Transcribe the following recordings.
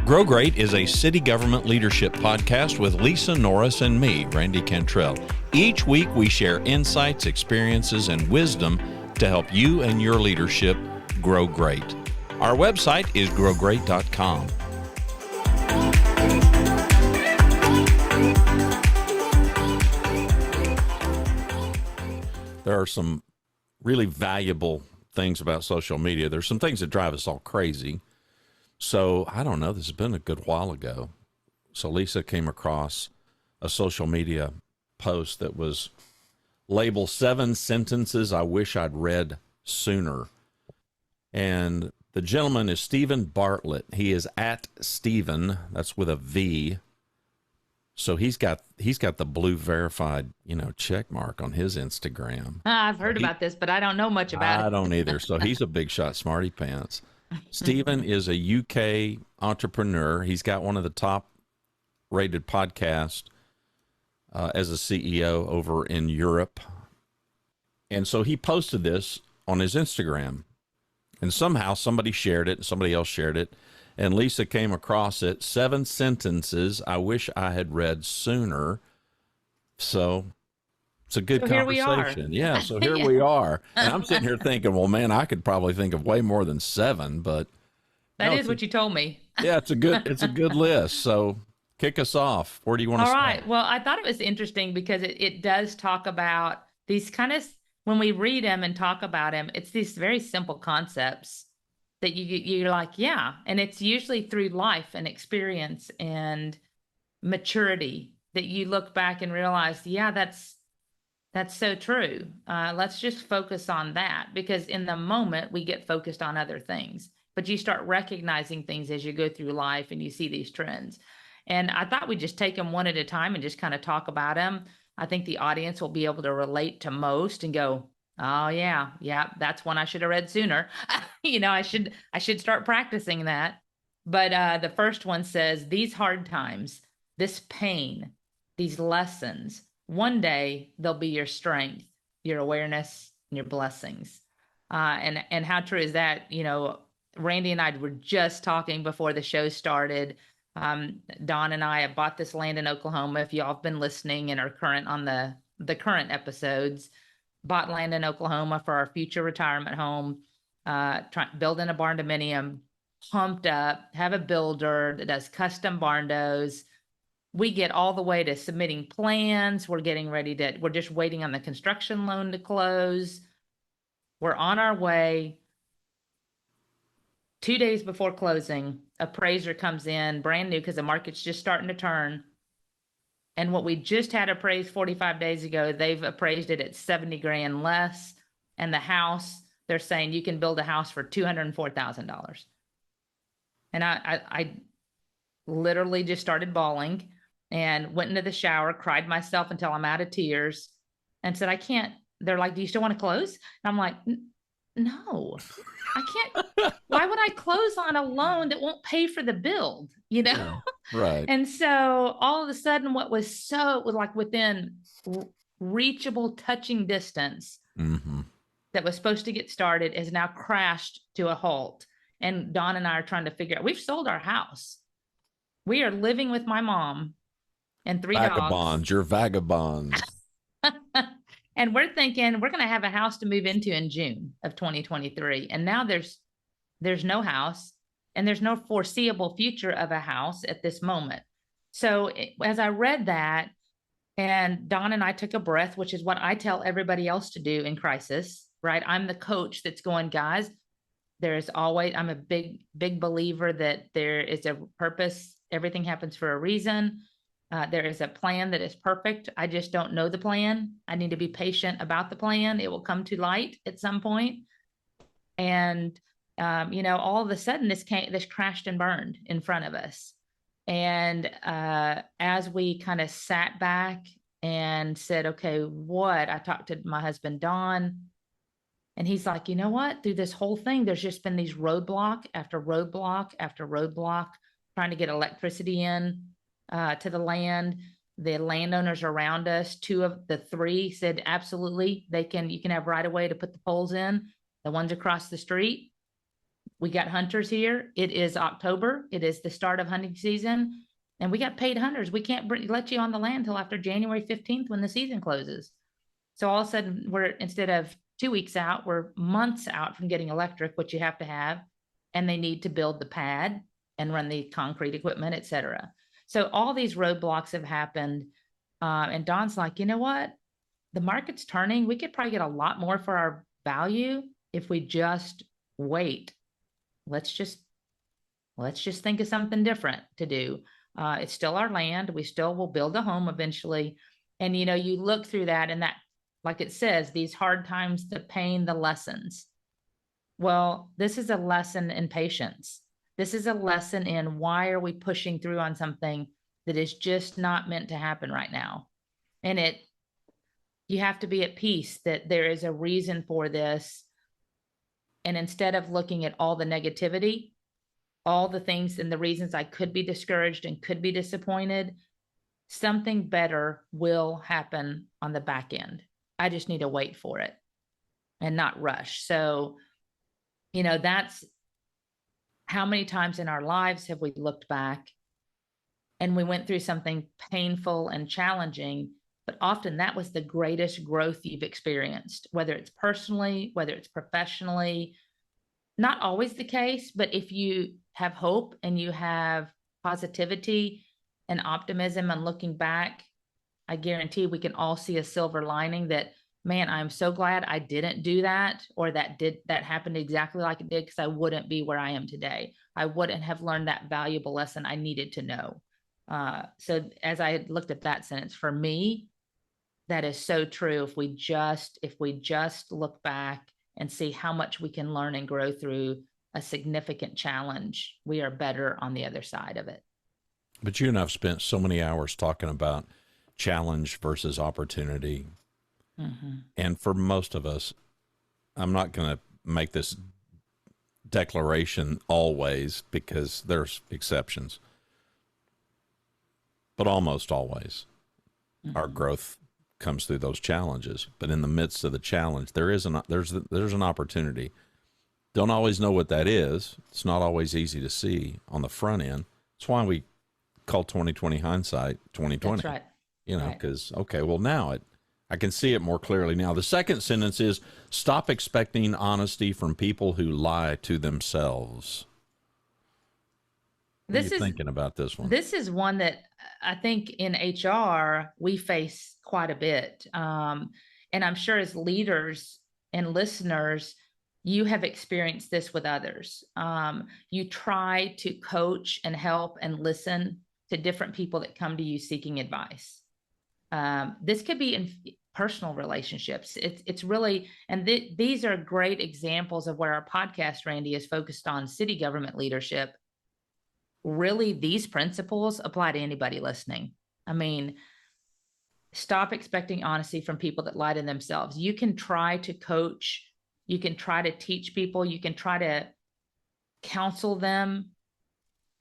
Grow Great is a city government leadership podcast with Lisa Norris and me, Randy Cantrell. Each week we share insights, experiences, and wisdom to help you and your leadership grow great. Our website is growgreat.com. There are some really valuable things about social media. There's some things that drive us all crazy. So I don't know, this has been a good while ago. So Lisa came across a social media post that was labeled 7 sentences I wish I'd read sooner. And the gentleman is Stephen Bartlett. He is at Stephen, that's with a V. So he's got the blue verified, check mark on his Instagram. I've heard about this, but I don't know much about it. I don't either. So he's a big shot smarty pants. Stephen is a UK entrepreneur. He's got one of the top rated podcasts as a CEO over in Europe. And so he posted this on his Instagram. And somehow somebody shared it, somebody else shared it. And Lisa came across it. 7 sentences I wish I had read sooner. So it's a good conversation. Yeah, so here we are. And I'm sitting here thinking, well, man, I could probably think of way more than 7, but that is what you told me. Yeah, it's a good list. So kick us off. Where do you want to start? All right. Well, I thought it was interesting because it does talk about these kind of, when we read them and talk about them, it's these very simple concepts that you're like, yeah. And it's usually through life and experience and maturity that you look back and realize, yeah, that's so true. Let's just focus on that, because in the moment we get focused on other things, but you start recognizing things as you go through life and you see these trends. And I thought we'd just take them one at a time and just kind of talk about them. I think the audience will be able to relate to most and go, oh yeah, that's one I should have read sooner. I should start practicing that. But the first one says, these hard times, this pain, these lessons, one day they'll be your strength, your awareness, and your blessings. And how true is that? Randy and I were just talking before the show started. Don and I have bought this land in Oklahoma. If y'all have been listening and are current on the current episodes, bought land in Oklahoma for our future retirement home, building a barn dominium, pumped up, have a builder that does custom barn doors. We get all the way to submitting plans. We're just waiting on the construction loan to close. We're on our way. 2 days before closing, appraiser comes in, brand new, because the market's just starting to turn. And what we just had appraised 45 days ago, they've appraised it at 70 grand less. And the house, they're saying you can build a house for $204,000. And I literally just started bawling and went into the shower, cried myself until I'm out of tears, and said, I can't. They're like, do you still want to close? And I'm like, no, I can't. Why would I close on a loan that won't pay for the build? Yeah, right. And so all of a sudden, what was like within reachable touching distance that was supposed to get started is now crashed to a halt. And Don and I are trying to figure out, we've sold our house. We are living with my mom and 3 dogs. Vagabonds, you're vagabonds. And we're thinking we're going to have a house to move into in June of 2023. And now there's no house and there's no foreseeable future of a house at this moment. So as I read that, and Don and I took a breath, which is what I tell everybody else to do in crisis, right? I'm the coach that's going, guys, I'm a big believer that there is a purpose. Everything happens for a reason. There is a plan that is perfect. I just don't know the plan. I need to be patient about the plan. It will come to light at some point. And, all of a sudden this crashed and burned in front of us. And as we kind of sat back and said, okay, I talked to my husband, Don, and he's like, you know what? Through this whole thing, there's just been these roadblock after roadblock after roadblock trying to get electricity in to the land. The landowners around us, 2 of the 3 said, absolutely, you can have right of way to put the poles in. The ones across the street, We got hunters here. It is October. It is the start of hunting season. And we got paid hunters. We can't let you on the land until after January 15th when the season closes. So all of a sudden, we're instead of 2 weeks out, we're months out from getting electric, which you have to have. And they need to build the pad and run the concrete equipment, et cetera. So all these roadblocks have happened. And Don's like, you know what? The market's turning. We could probably get a lot more for our value if we just wait. Let's just think of something different to do. It's still our land. We still will build a home eventually. And, you know, you look through that and that, like it says, these hard times, the pain, the lessons. Well, this is a lesson in patience. This is a lesson in why are we pushing through on something that is just not meant to happen right now. And you have to be at peace that there is a reason for this. And instead of looking at all the negativity, all the things and the reasons I could be discouraged and could be disappointed, something better will happen on the back end. I just need to wait for it and not rush. So, you know, that's how many times in our lives have we looked back and we went through something painful and challenging, but often that was the greatest growth you've experienced, whether it's personally, whether it's professionally. Not always the case, but if you have hope and you have positivity and optimism and looking back, I guarantee we can all see a silver lining that, man, I'm so glad I didn't do that, or that happened exactly like it did, because I wouldn't be where I am today. I wouldn't have learned that valuable lesson I needed to know. So as I looked at that sentence, for me, that is so true. If we just look back and see how much we can learn and grow through a significant challenge, we are better on the other side of it. But you and I've spent so many hours talking about challenge versus opportunity. Mm-hmm. And for most of us, I'm not going to make this declaration always, because there's exceptions, but almost always our growth comes through those challenges. But in the midst of the challenge, there's an opportunity. Don't always know what that is. It's not always easy to see on the front end. That's why we call 2020 hindsight 2020. That's right. You know, because okay, well, now I can see it more clearly now. The second sentence is, stop expecting honesty from people who lie to themselves. What are you thinking about this one? This is one that I think in HR we face quite a bit. And I'm sure as leaders and listeners, you have experienced this with others. You try to coach and help and listen to different people that come to you seeking advice. This could be in personal relationships. It's really, and these are great examples of where our podcast, Randy, is focused on city government leadership. Really, these principles apply to anybody listening. I mean, stop expecting honesty from people that lie to themselves. You can try to coach, you can try to teach people, you can try to counsel them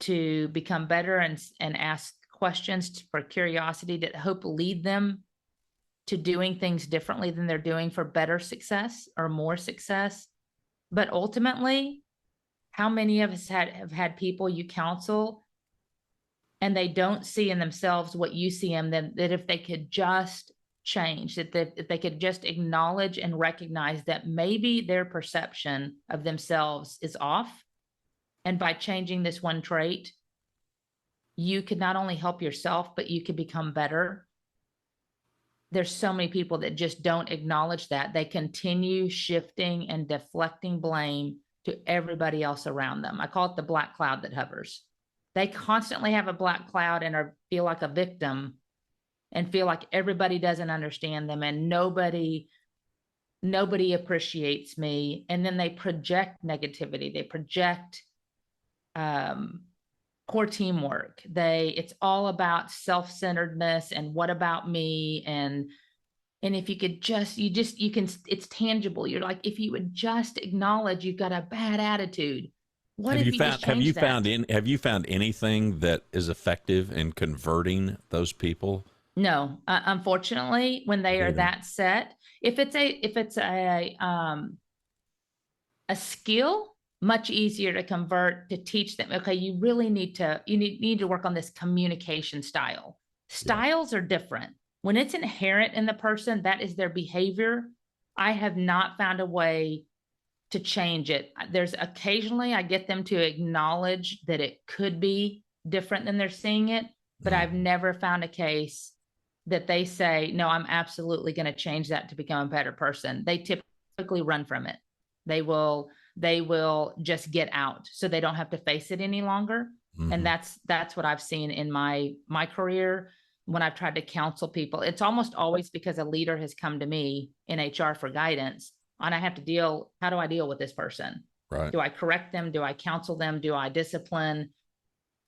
to become better and ask questions for curiosity that hope lead them to doing things differently than they're doing for better success or more success. But ultimately, how many of us have had people you counsel and they don't see in themselves what you see in them, that if they could just change, that if they could just acknowledge and recognize that maybe their perception of themselves is off, and by changing this one trait, you could not only help yourself, but you could become better. There's so many people that just don't acknowledge that. They continue shifting and deflecting blame to everybody else around them. I call it the black cloud that hovers. They constantly have a black cloud and feel like a victim and feel like everybody doesn't understand them and nobody appreciates me. And then they project negativity. They project poor teamwork. It's all about self-centeredness and what about me? And if you could it's tangible. You're like, if you would just acknowledge you've got a bad attitude. Have you found anything that is effective in converting those people? No, unfortunately, when they are that set, if it's a skill, much easier to convert, to teach them, okay, you really need to work on this communication style. Styles are different. When it's inherent in the person, that is their behavior. I have not found a way to change it. There's occasionally I get them to acknowledge that it could be different than they're seeing it, but I've never found a case that they say, no, I'm absolutely going to change that to become a better person. They typically run from it. They will just get out so they don't have to face it any longer. And that's what I've seen in my career when I've tried to counsel people. It's almost always because a leader has come to me in HR for guidance, and I have to how do I deal with this person? Right. Do I correct them? Do I counsel them? Do I discipline?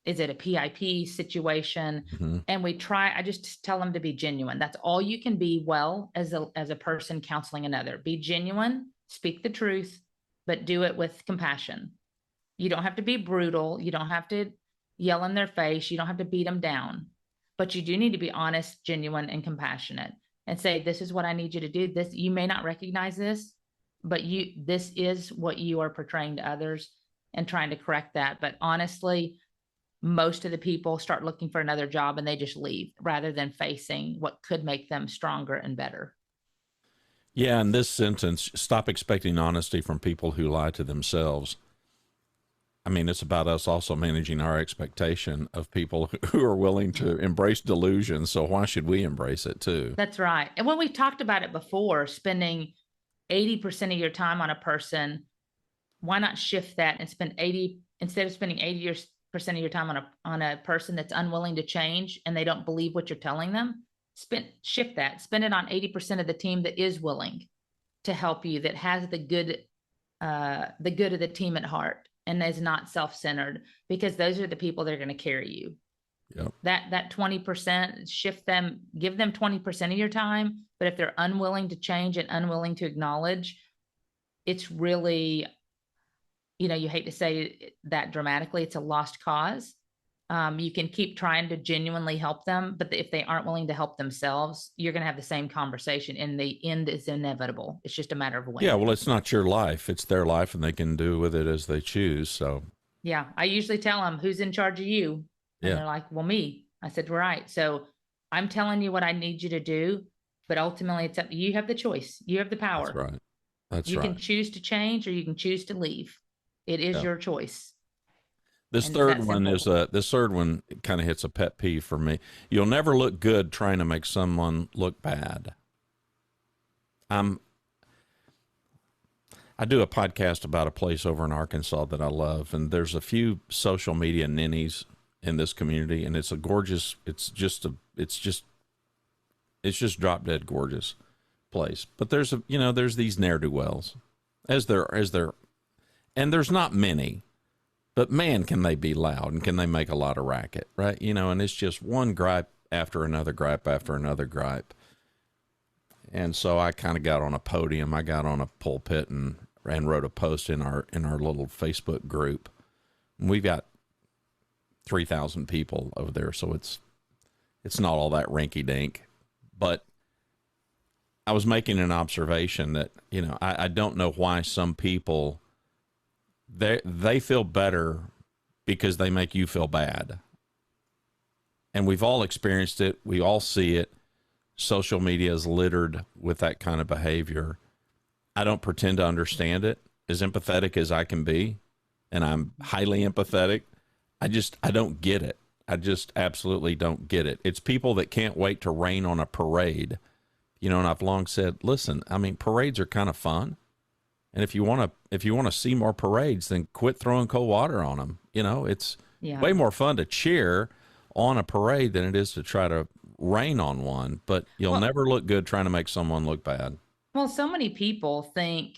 Is it a PIP situation? And I just tell them to be genuine. That's all you can be well as a person counseling another. Be genuine, speak the truth, but do it with compassion. You don't have to be brutal. You don't have to yell in their face. You don't have to beat them down, but you do need to be honest, genuine, and compassionate and say, this is what I need you to do. This, you may not recognize this, but this is what you are portraying to others, and trying to correct that. But honestly, most of the people start looking for another job and they just leave rather than facing what could make them stronger and better. Yeah. In this sentence, stop expecting honesty from people who lie to themselves. I mean, it's about us also managing our expectation of people who are willing to embrace delusion. So why should we embrace it too? That's right. And when we talked about it before, spending 80% of your time on a person, why not shift that and spend 80, instead of spending 80% of your time on a person that's unwilling to change and they don't believe what you're telling them, shift that, spend it on 80% of the team that is willing to help you, that has the good of the team at heart, and is not self-centered, because those are the people that are going to carry you. Yep. That 20%, shift them, give them 20% of your time. But if they're unwilling to change and unwilling to acknowledge, it's really, you hate to say that dramatically, it's a lost cause. You can keep trying to genuinely help them, but if they aren't willing to help themselves, you're going to have the same conversation, and the end is inevitable. It's just a matter of when. Yeah, well, it's not your life. It's their life, and they can do with it as they choose. So yeah, I usually tell them, who's in charge of you? And they're like, well, me. I said, right. So I'm telling you what I need you to do, but ultimately it's up. You have the choice. You have the power. That's right. That's you right. can choose to change, or you can choose to leave. It is your choice. This third one kind of hits a pet peeve for me. You'll never look good trying to make someone look bad. I do a podcast about a place over in Arkansas that I love, and there's a few social media ninnies in this community, and it's a gorgeous, it's just drop dead gorgeous place. But there's there's these ne'er-do-wells, as there, and there's not many. But man, can they be loud, and can they make a lot of racket, right? And it's just one gripe after another gripe after another gripe. And so I kind of got on a podium. I got on a pulpit and wrote a post in our little Facebook group. And we've got 3,000 people over there, so it's not all that rinky dink. But I was making an observation that I don't know why some people, they feel better because they make you feel bad. And we've all experienced it. We all see it. Social media is littered with that kind of behavior. I don't pretend to understand it, as empathetic as I can be, and I'm highly empathetic. I don't get it. I just absolutely don't get it. It's people that can't wait to rain on a parade. And I've long said, listen, I mean, parades are kind of fun. And if you want to see more parades, then quit throwing cold water on them. It's way more fun to cheer on a parade than it is to try to rain on one. But you'll never look good trying to make someone look bad. Well, so many people think,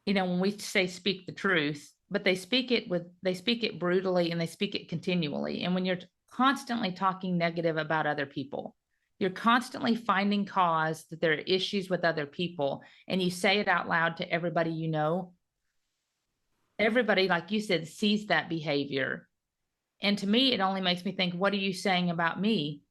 when we say speak the truth, but they speak it brutally, and they speak it continually. And when you're constantly talking negative about other people, you're constantly finding cause that there are issues with other people, and you say it out loud to everybody everybody, like you said, sees that behavior. And to me, it only makes me think, what are you saying about me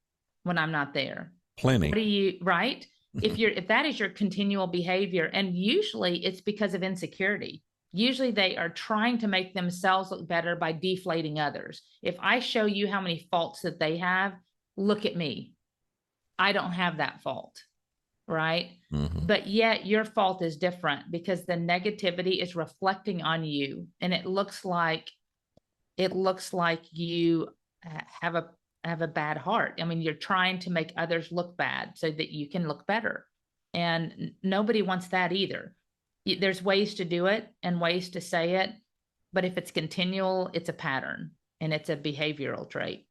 when I'm not there? Plenty. What are you, right? If that is your continual behavior, and usually it's because of insecurity. usually they are trying to make themselves look better by deflating others. If I show you how many faults that they have, look at me. I don't have that fault, right? Mm-hmm. But yet your fault is different because the negativity is reflecting on you, and it looks like you have a bad heart. I mean, you're trying to make others look bad so that you can look better. And nobody wants that either. There's ways to do it and ways to say it, but if it's continual, it's a pattern and it's a behavioral trait.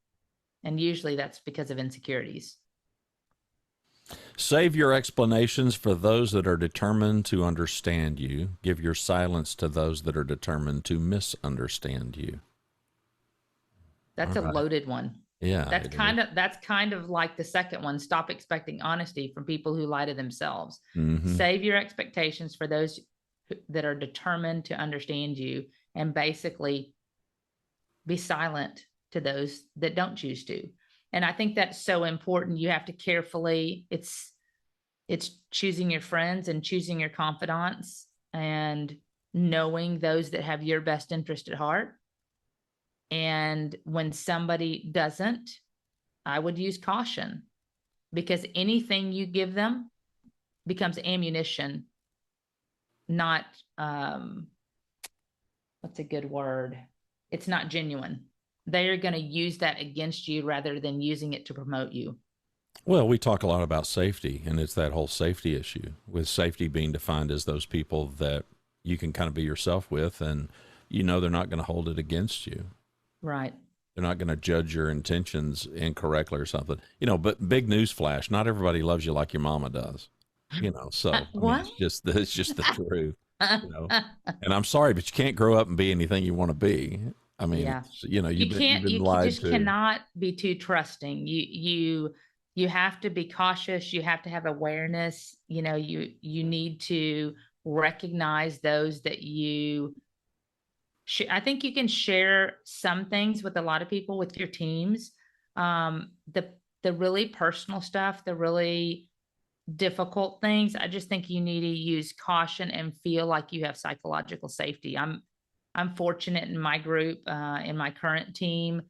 And usually that's because of insecurities. Save your explanations for those that are determined to understand you. Give your silence to those that are determined to misunderstand you. That's a loaded one. Yeah. That's kind of like the second one. Stop expecting honesty from people who lie to themselves. Mm-hmm. Save your expectations for those that are determined to understand you, and basically be silent to those that don't choose to. And I think that's so important. You have to carefully, it's choosing your friends and choosing your confidants and knowing those that have your best interest at heart. And when somebody doesn't, I would use caution, because anything you give them becomes ammunition, not, what's a good word? It's not genuine. They're going to use that against you rather than using it to promote you. Well, we talk a lot about safety, and it's that whole safety issue, with safety being defined as those people that you can kind of be yourself with, and you know they're not going to hold it against you. Right. They're not going to judge your intentions incorrectly or something. You know, but big news flash, not everybody loves you like your mama does. You know, so I mean, it's just the truth. You know, and I'm sorry, but you can't grow up and be anything you want to be. I mean, yeah. You know, you just to. Cannot be too trusting. You have to be cautious. You have to have awareness. You know, you need to recognize those that you I think you can share some things with a lot of people with your teams. The really personal stuff, the really difficult things, I just think you need to use caution and feel like you have psychological safety. I'm fortunate in my group, in my current team.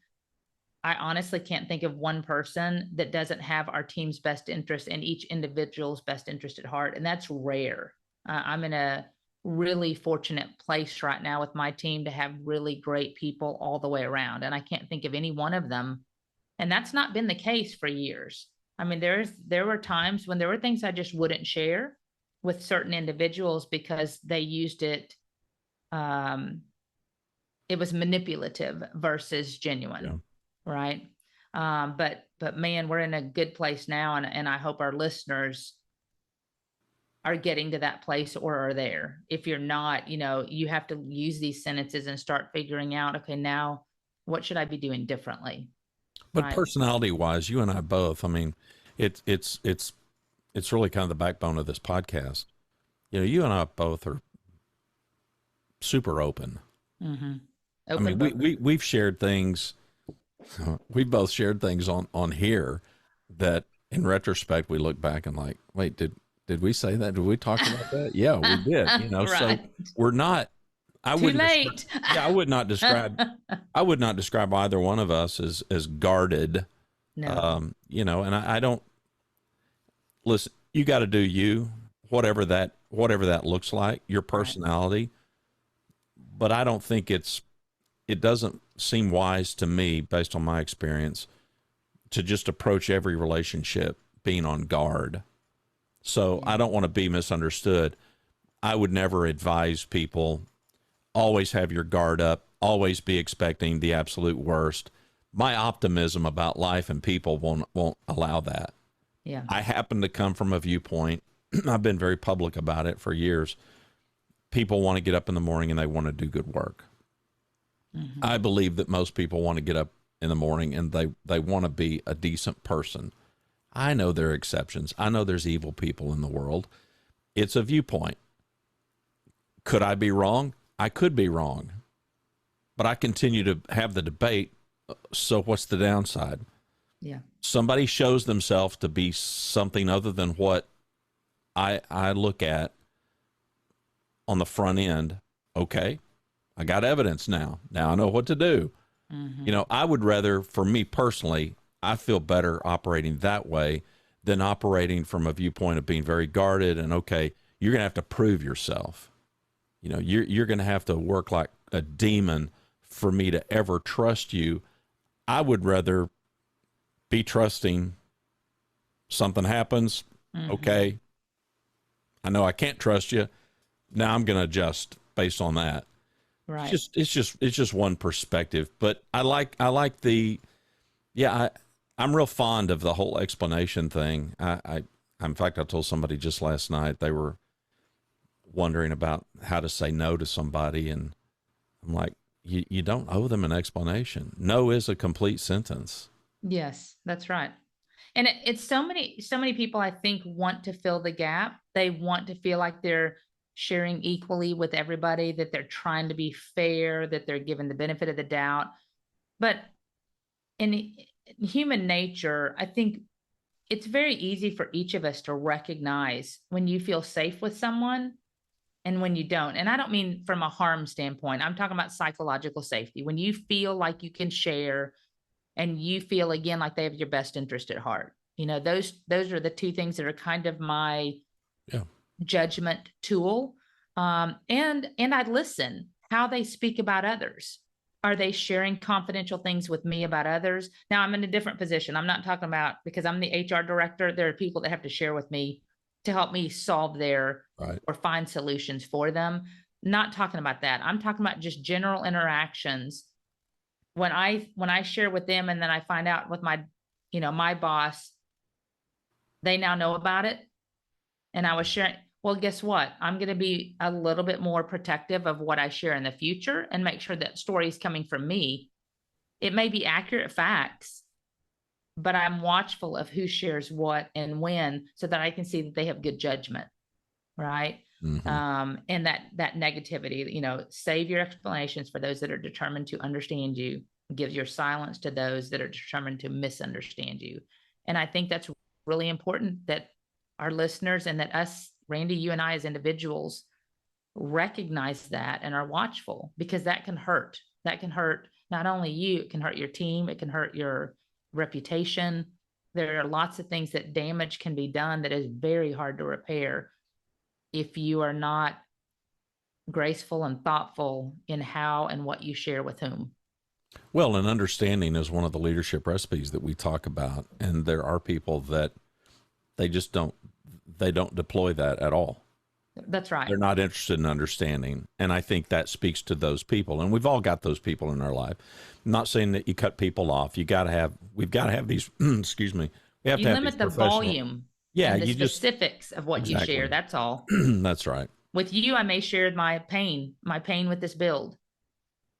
I honestly can't think of one person that doesn't have our team's best interest and each individual's best interest at heart. And that's rare. I'm in a really fortunate place right now with my team to have really great people all the way around. And I can't think of any one of them. And that's not been the case for years. I mean, there were times when there were things I just wouldn't share with certain individuals because they used it. It was manipulative versus genuine. Yeah. Right. But man, we're in a good place now. And I hope our listeners are getting to that place or are there. If you're not, you know, you have to use these sentences and start figuring out, okay, now what should I be doing differently? But right? Personality wise, you and I both, I mean, it's really kind of the backbone of this podcast. You know, you and I both are super open. Mm-hmm. I mean, we've shared things. We've both shared things on here that in retrospect, we look back and like, wait, did we say that? Did we talk about that? Yeah, we did. You know, right. So we're not. I Too late. I would not describe. I would not describe either one of us as guarded. No. You know, and I don't. Listen, you got to do you, whatever that looks like, your personality. Right. But I don't think it doesn't seem wise to me, based on my experience, to just approach every relationship being on guard. So I don't want to be misunderstood. I would never advise people, always have your guard up, always be expecting the absolute worst. My optimism about life and people won't allow that. Yeah. I happen to come from a viewpoint, I've been very public about it for years. People want to get up in the morning and they want to do good work. Mm-hmm. I believe that most people want to get up in the morning and they want to be a decent person. I know there are exceptions. I know there's evil people in the world. It's a viewpoint. Could I be wrong? I could be wrong. But I continue to have the debate. So what's the downside? Yeah. Somebody shows themselves to be something other than what I look at on the front end. Okay, I got evidence now. Now I know what to do. Mm-hmm. You know, I would rather, for me personally, I feel better operating that way than operating from a viewpoint of being very guarded and, okay, you're going to have to prove yourself. You know, you're going to have to work like a demon for me to ever trust you. I would rather be trusting. Something happens. Mm-hmm. Okay, I know I can't trust you. Now I'm going to adjust based on that. Right. It's just one perspective, but I like the, yeah, I'm real fond of the whole explanation thing. In fact, I told somebody just last night, they were wondering about how to say no to somebody. And I'm like, you don't owe them an explanation. No is a complete sentence. Yes, that's right. And it's so many people, I think, want to fill the gap. They want to feel like they're sharing equally with everybody, that they're trying to be fair, that they're given the benefit of the doubt. But in human nature, I think it's very easy for each of us to recognize when you feel safe with someone and when you don't. And I don't mean from a harm standpoint. I'm talking about psychological safety. When you feel like you can share and you feel again like they have your best interest at heart. You know, those are the two things that are kind of my judgment tool. And I listen how they speak about others. Are they sharing confidential things with me about others? Now I'm in a different position. I'm not talking about, because I'm the HR director, there are people that have to share with me to help me solve their or find solutions for them. Not talking about that. I'm talking about just general interactions. When I share with them and then I find out with my, my boss, they now know about it. And I was sharing, well, guess what? I'm going to be a little bit more protective of what I share in the future and make sure that story is coming from me. It may be accurate facts, but I'm watchful of who shares what and when, so that I can see that they have good judgment. Right. Mm-hmm. And that negativity, save your explanations for those that are determined to understand you, give your silence to those that are determined to misunderstand you. And I think that's really important, that our listeners and that us, Randy, you and I as individuals, recognize that and are watchful, because that can hurt. That can hurt not only you, it can hurt your team, it can hurt your reputation. There are lots of things that damage can be done that is very hard to repair if you are not graceful and thoughtful in how and what you share with whom. Well, and understanding is one of the leadership recipes that we talk about. And there are people that they just don't deploy that at all. That's right. They're not interested in understanding. And I think that speaks to those people. And we've all got those people in our life. I'm not saying that you cut people off. We've got to have these, excuse me. We have you to limit the volume. Yeah. And the specifics of what you share. That's all. That's right. With you, I may share my pain with this build.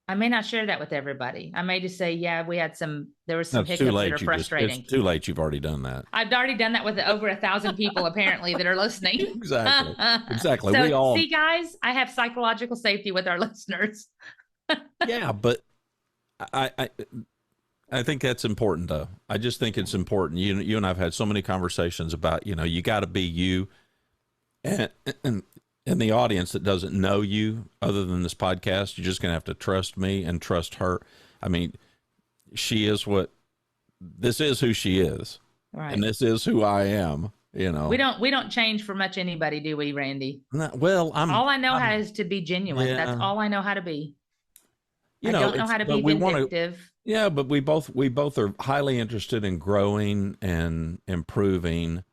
I may not share that with everybody. I may just say, yeah, there was some hiccups that are frustrating. It's too late. You've already done that. I've already done that with over 1,000 people apparently that are listening. Exactly. So, we all see, guys, I have psychological safety with our listeners. Yeah, but I think that's important, though. I just think it's important. You and I've had so many conversations about, you got to be you, and the audience that doesn't know you other than this podcast, you're just going to have to trust me and trust her. I mean, this is who she is. Right. And this is who I am, We don't change for much anybody, do we, Randy? All I know how is to be genuine. Yeah. That's all I know how to be. I don't know how to be vindictive. But we both are highly interested in growing and improving.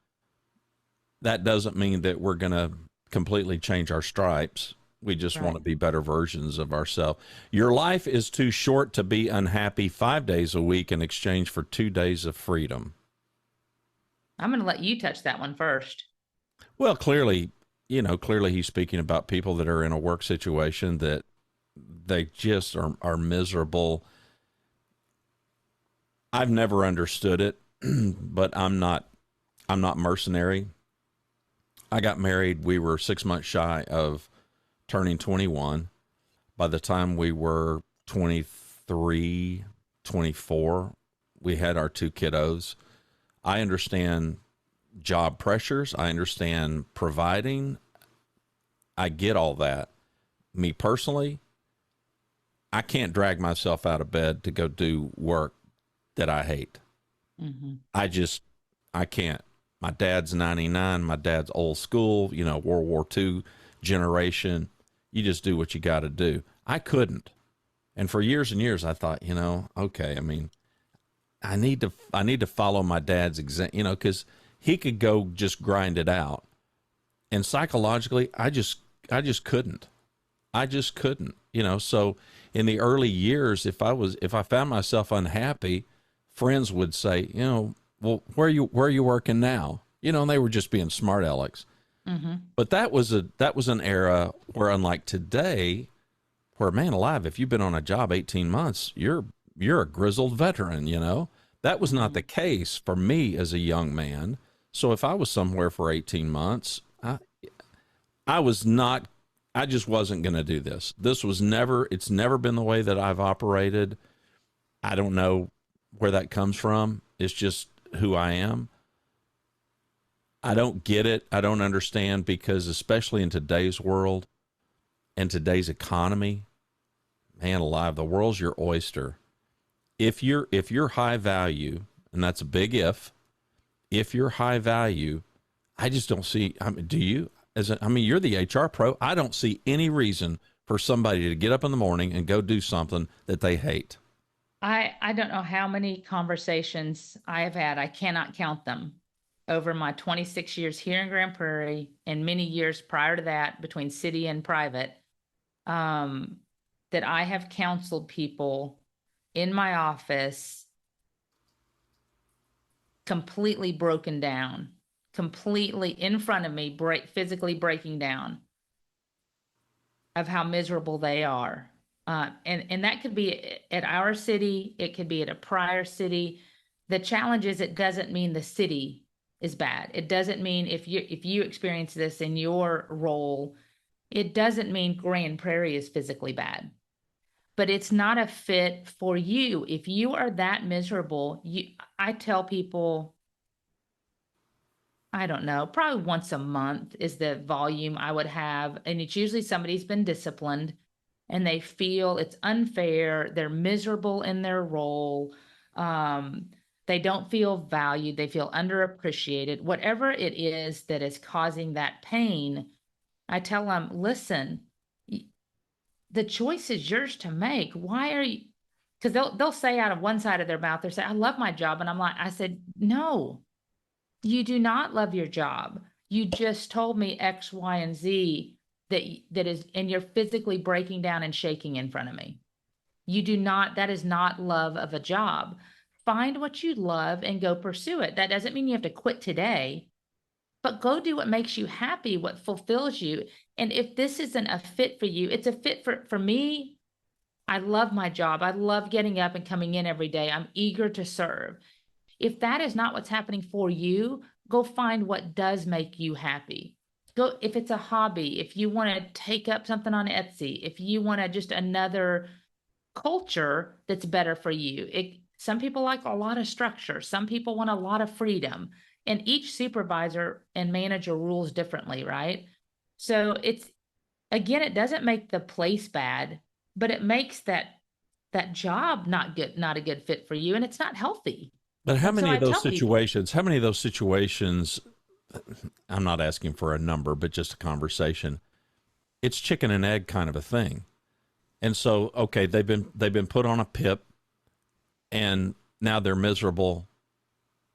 That doesn't mean that we're going to completely change our stripes. We just want to be better versions of ourselves. Your life is too short to be unhappy 5 days a week in exchange for 2 days of freedom. I'm going to let you touch that one first. Well, clearly he's speaking about people that are in a work situation that they just are miserable. I've never understood it, but I'm not mercenary. I got married. We were 6 months shy of turning 21. By the time we were 23, 24, we had our 2 kiddos. I understand job pressures. I understand providing. I get all that. me personally, I can't drag myself out of bed to go do work that I hate. Mm-hmm. I can't. My dad's 99. My dad's old school, World War II generation. You just do what you got to do. I couldn't. And for years and years, I thought, okay, I mean, I need to follow my dad's example, because he could go just grind it out. And psychologically, I just couldn't. I just couldn't, So in the early years, if I found myself unhappy, friends would say, well, where are you working now? And they were just being smart alecks. Mm-hmm. But that was an era where, unlike today, where, man alive, if you've been on a job 18 months, you're a grizzled veteran, That was not the case for me as a young man. So if I was somewhere for 18 months, I just wasn't going to do this. It's never been the way that I've operated. I don't know where that comes from. It's just who I am. I don't get it. I don't understand, because especially in today's world and today's economy, man alive, the world's your oyster. If you're high value, and that's a big if you're high value, I just don't see, do you? You're the HR pro. I don't see any reason for somebody to get up in the morning and go do something that they hate. I don't know how many conversations I have had. I cannot count them over my 26 years here in Grand Prairie and many years prior to that between city and private, that I have counseled people in my office completely broken down, completely in front of me, physically breaking down of how miserable they are. And that could be at our city. It could be at a prior city. The challenge is, it doesn't mean the city is bad. It doesn't mean if you experience this in your role, it doesn't mean Grand Prairie is physically bad. But it's not a fit for you. If you are that miserable, I tell people, I don't know, probably once a month is the volume I would have. And it's usually somebody's been disciplined and they feel it's unfair. They're miserable in their role. They don't feel valued. They feel underappreciated. Whatever it is that is causing that pain, I tell them, listen, the choice is yours to make. Why are you? Because they'll say out of one side of their mouth, they say, I love my job. And I said, no, you do not love your job. You just told me X, Y, and Z that is, and you're physically breaking down and shaking in front of me. That is not love of a job. Find what you love and go pursue it. That doesn't mean you have to quit today, but go do what makes you happy, what fulfills you. And if this isn't a fit for you, it's a fit for me. I love my job. I love getting up and coming in every day. I'm eager to serve. If that is not what's happening for you, go find what does make you happy. Go, if it's a hobby, if you want to take up something on Etsy, if you want to just another culture that's better for you. Some people like a lot of structure. Some people want a lot of freedom. And each supervisor and manager rules differently, right? So again, it doesn't make the place bad, but it makes that job not a good fit for you, and it's not healthy. But how many of those situations, I'm not asking for a number, but just a conversation, it's chicken and egg kind of a thing. And so, okay, they've been put on a PIP and now they're miserable.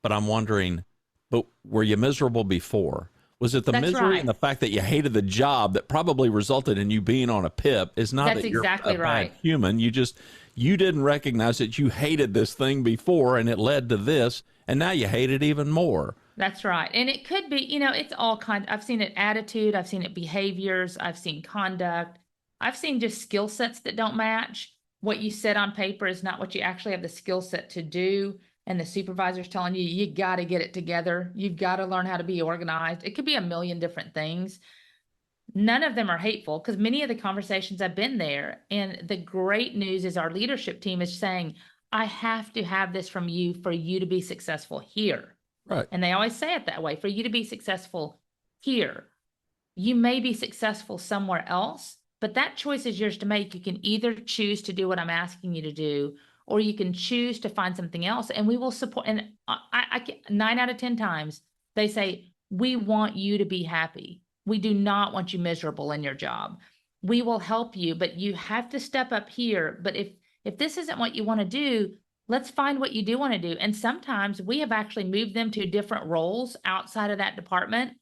But I'm wondering, but were you miserable before? Was it the misery and the fact that you hated the job that probably resulted in you being on a PIP? It's not that you're a bad human. You didn't recognize that you hated this thing before and it led to this, and now you hate it even more. That's right. And it could be, it's all kind. I've seen it attitude, I've seen it behaviors, I've seen conduct, I've seen just skill sets that don't match. What you said on paper is not what you actually have the skill set to do. And the supervisor's telling you, you got to get it together. You've got to learn how to be organized. It could be a million different things. None of them are hateful, because many of the conversations I've been there. And the great news is our leadership team is saying, I have to have this from you for you to be successful here. Right. And they always say it that way, for you to be successful here. You may be successful somewhere else, But that choice is yours to make. You can either choose to do what I'm asking you to do, or you can choose to find something else, and we will support. And I can, 9 out of 10 times they say, we want you to be happy. We do not want you miserable in your job. We will help you, but you have to step up here. But if this isn't what you want to do, let's find what you do want to do. And sometimes we have actually moved them to different roles outside of that department.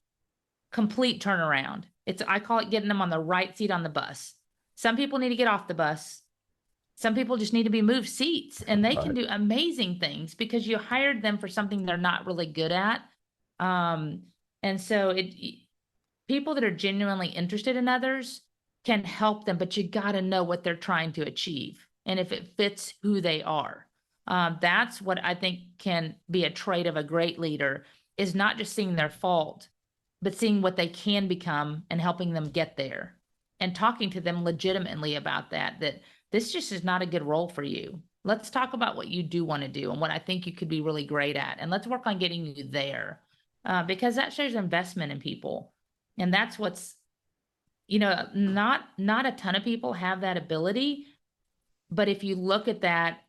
Complete turnaround. I call it getting them on the right seat on the bus. Some people need to get off the bus. Some people just need to be moved seats, and they can do amazing things because you hired them for something they're not really good at. And so people that are genuinely interested in others can help them, but you got to know what they're trying to achieve and if it fits who they are. That's what I think can be a trait of a great leader, is not just seeing their fault, but seeing what they can become and helping them get there and talking to them legitimately about that this just is not a good role for you. Let's talk about what you do want to do and what I think you could be really great at. And let's work on getting you there, because that shows investment in people. And that's what's, not a ton of people have that ability. But if you look at that,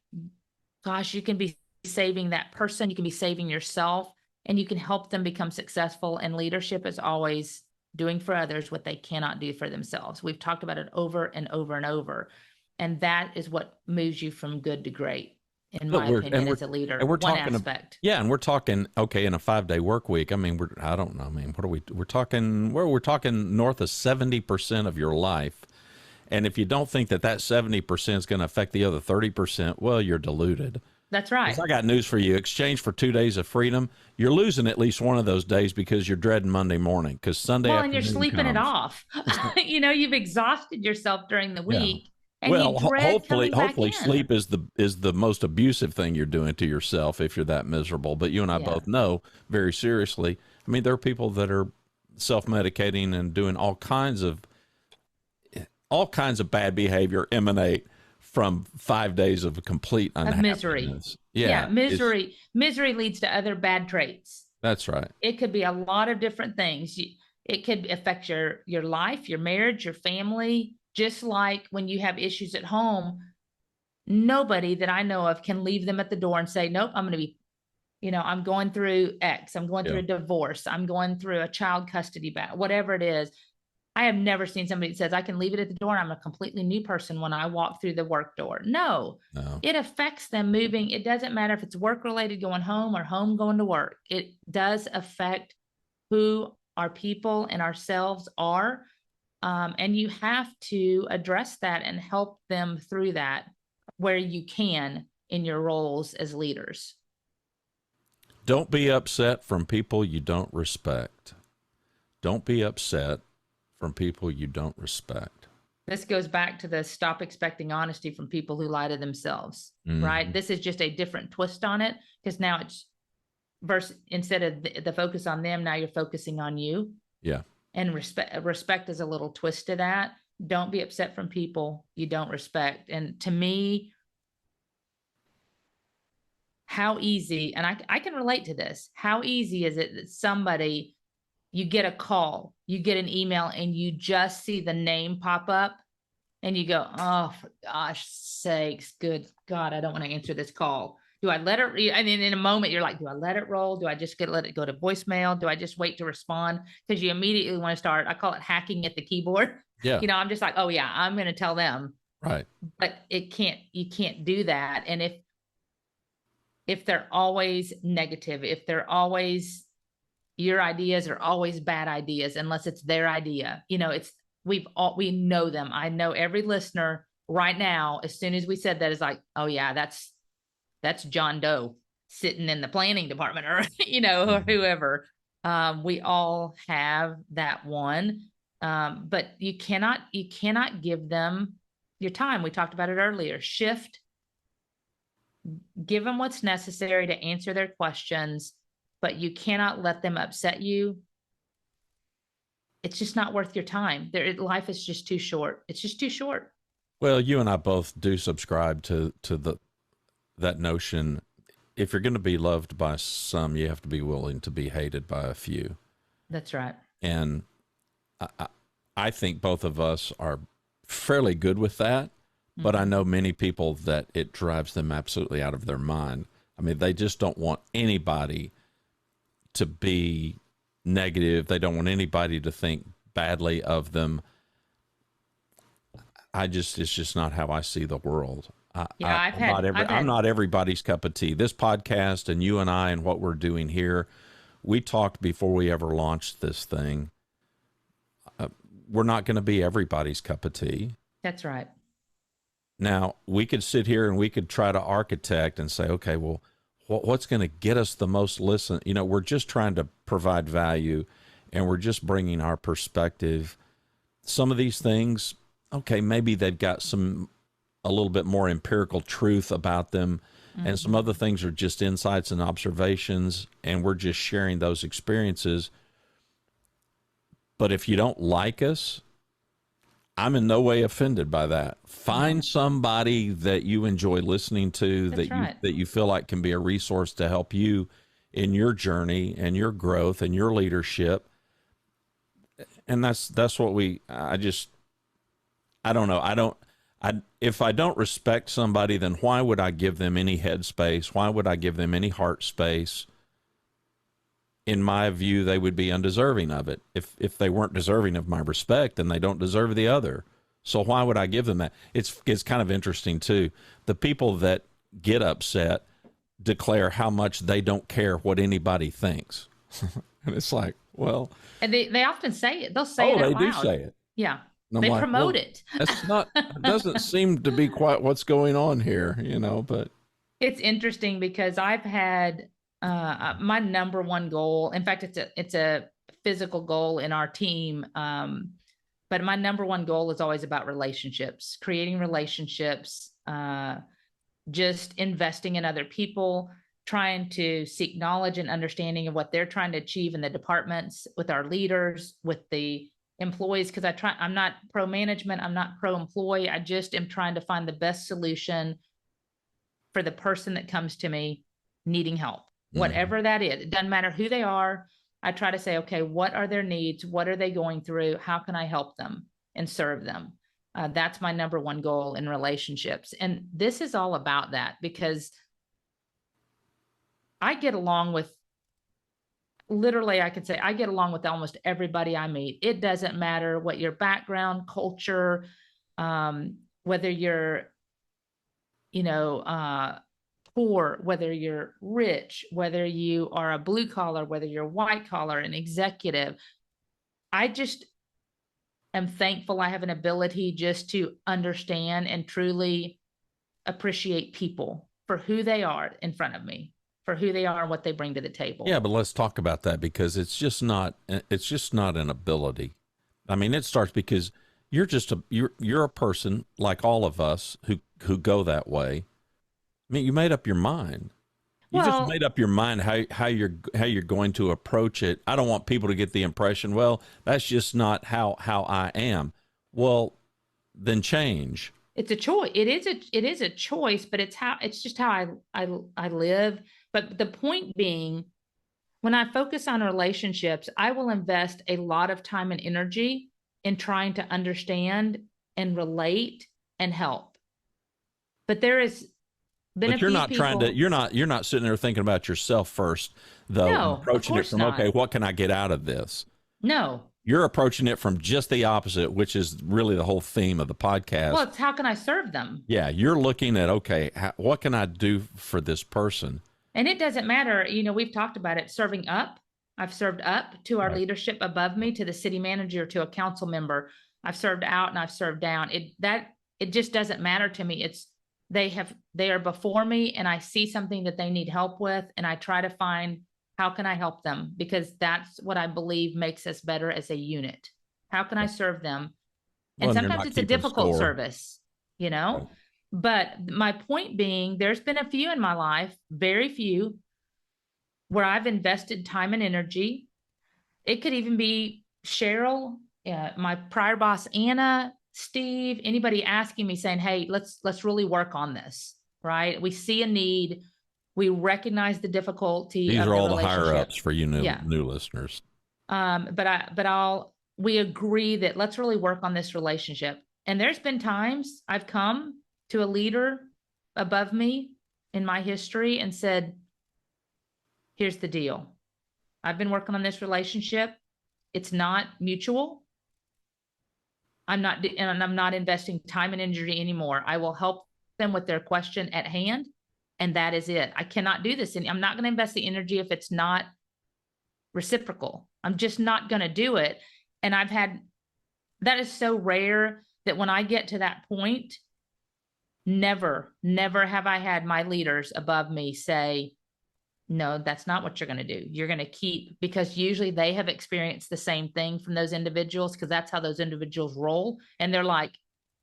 gosh, you can be saving that person, you can be saving yourself, and you can help them become successful. And leadership is always doing for others what they cannot do for themselves. We've talked about it over and over and over. And that is what moves you from good to great, in my opinion, as a leader. And we're one talking, aspect. And we're talking, okay, in a 5-day work week. I mean, I don't know. I mean, what are we're talking north of 70% of your life. And if you don't think that 70% is going to affect the other 30%, well, you're deluded. That's right. I got news for you. Exchange for 2 days of freedom, you're losing at least one of those days because you're dreading Monday morning, because Sunday afternoon and you're sleeping it off. You've exhausted yourself during the week. And hopefully sleep is the most abusive thing you're doing to yourself if you're that miserable. But you and I both know very seriously. I mean, there are people that are self-medicating and doing all kinds of bad behavior emanate from 5 days of complete unhappiness. Misery. Yeah, misery leads to other bad traits. That's right. It could be a lot of different things. It could affect your life, your marriage, your family. Just like when you have issues at home, nobody that I know of can leave them at the door and say, nope, I'm going to be, I'm going through X, I'm going through a divorce, I'm going through a child custody battle, whatever it is. I have never seen somebody that says, I can leave it at the door and I'm a completely new person when I walk through the work door. No, it affects them moving. It doesn't matter if it's work related going home or home going to work. It does affect who our people and ourselves are. And you have to address that and help them through that where you can in your roles as leaders. Don't be upset from people you don't respect. Don't be upset from people you don't respect. This goes back to the stop expecting honesty from people who lie to themselves, right? This is just a different twist on it, because now it's instead of the focus on them, now you're focusing on you. Yeah. And respect is a little twist to that. Don't be upset from people you don't respect. And to me, how easy, and I can relate to this, how easy is it that you get a call, you get an email, and you just see the name pop up and you go, oh, for gosh sakes, good God, I don't want to answer this call. Do I let it? And in a moment, you're like, do I let it roll? Do I just let it go to voicemail? Do I just wait to respond? Because you immediately want to start, I call it hacking at the keyboard. Yeah. I'm just like, oh yeah, I'm going to tell them. Right. But you can't do that. And if they're always negative, if they're always, your ideas are always bad ideas, unless it's their idea, we know them. I know every listener right now, as soon as we said that, is like, oh yeah, that's John Doe sitting in the planning department, or, or whoever. We all have that one. But you cannot give them your time. We talked about it earlier. Shift, give them what's necessary to answer their questions, but you cannot let them upset you. It's just not worth your time. Life is just too short. It's just too short. Well, you and I both do subscribe to that notion. If you're going to be loved by some, you have to be willing to be hated by a few. That's right. And I think both of us are fairly good with that, but I Mhm. know many people that it drives them absolutely out of their mind. I mean, they just don't want anybody to be negative. They don't want anybody to think badly of them. It's just not how I see the world. Yeah, I've I'm had not everybody's cup of tea. This podcast and you and I and what we're doing here, we talked before we ever launched this thing. We're not going to be everybody's cup of tea. that's right. Now, we could sit here and we could try to architect and say, okay, well, what's going to get us the most listen? You know, we're just trying to provide value and we're just bringing our perspective. Some of these things, okay, maybe they've got a little bit more empirical truth about them. And some Mhm. other things are just insights and observations, and we're just sharing those experiences. But if you don't like us, I'm in no way offended by that. No, Find somebody that you enjoy listening to, that's right. that you feel like can be a resource to help you in your journey and your growth and your leadership. And that's what I don't know. If I don't respect somebody, then why would I give them any headspace? Why would I give them any heart space? In my view, they would be undeserving of it. If they weren't deserving of my respect, then they don't deserve the other. So why would I give them that? It's kind of interesting too. The people that get upset declare how much they don't care what anybody thinks. And it's like, well, And they often say it. They'll say oh, it out they do loud. say it. Yeah. And I'm They like, promote well, it. it doesn't seem to be quite what's going on here, you know, but It's interesting because I've had my number one goal. In fact, it's a physical goal in our team. But my number one goal is always about relationships, creating relationships, just investing in other people, trying to seek knowledge and understanding of what they're trying to achieve in the departments with our leaders, with the employees. Because I'm not pro management, I'm not pro employee. I just am trying to find the best solution for the person that comes to me needing help, whatever that is. It doesn't matter who they are. I try to say, okay, what are their needs? What are they going through? How can I help them and serve them? That's my number one goal in relationships. And this is all about that because I get along with literally, I could say I get along with almost everybody I meet. It doesn't matter what your background, culture, whether you're, you know, poor, whether you're rich, whether you are a blue collar, whether you're white collar, an executive. I just am thankful I have an ability just to understand and truly appreciate people for who they are in front of me, for who they are and what they bring to the yeah, table. but let's talk about that because it's just not an ability. I mean, it starts because you're a person like all of us who go that way. I mean, you made up your mind. You just Well, made up your mind how you're going to approach it. I don't want people to get the impression, well, that's just not how I am. Well, then change. it's a choice. It is a choice, but it's just how I live. But the point being, when I focus on relationships, I will invest a lot of time and energy in trying to understand and relate and help. But there has been a But you're few not trying to people. you're not sitting there thinking about yourself first though and No, of approaching it course from, okay, not. what can I get out of this? No. You're approaching it from just the opposite, which is really the whole theme of the Well, podcast. it's how can I serve them? Yeah, you're looking at, okay, what can I do for this person? And it doesn't matter, we've talked about it, serving up. I've served up to our Right. leadership above me, to the city manager, to a council member. I've served out and I've served down. It just doesn't matter to me. They are before me and I see something that they need help with and I try to find how can I help them because that's what I believe makes us better as a unit. How can I serve them? Well, And and you're sometimes not it's a keeping difficult score. service, you know? Right. But my point being, there's been a few in my life, very few, where I've invested time and energy. It could even be Cheryl, my prior boss, Anna, Steve, anybody asking me saying, hey, let's really work on this, right? We see a need. We recognize the difficulty These of are the all the higher relationship. ups for you Yeah. new listeners. But we agree that let's really work on this relationship. And there's been times I've come to a leader above me in my history and said, here's the deal. I've been working on this relationship. It's not mutual. I'm not investing time and energy anymore. I will help them with their question at hand. And that is it. I cannot do this. And I'm not going to invest the energy if it's not reciprocal. I'm just not going to do it. And that is so rare that when I get to that point, never have I had my leaders above me say, no, that's not what you're going to do. You're going to keep, because usually they have experienced the same thing from those individuals, because that's how those individuals roll. And they're like,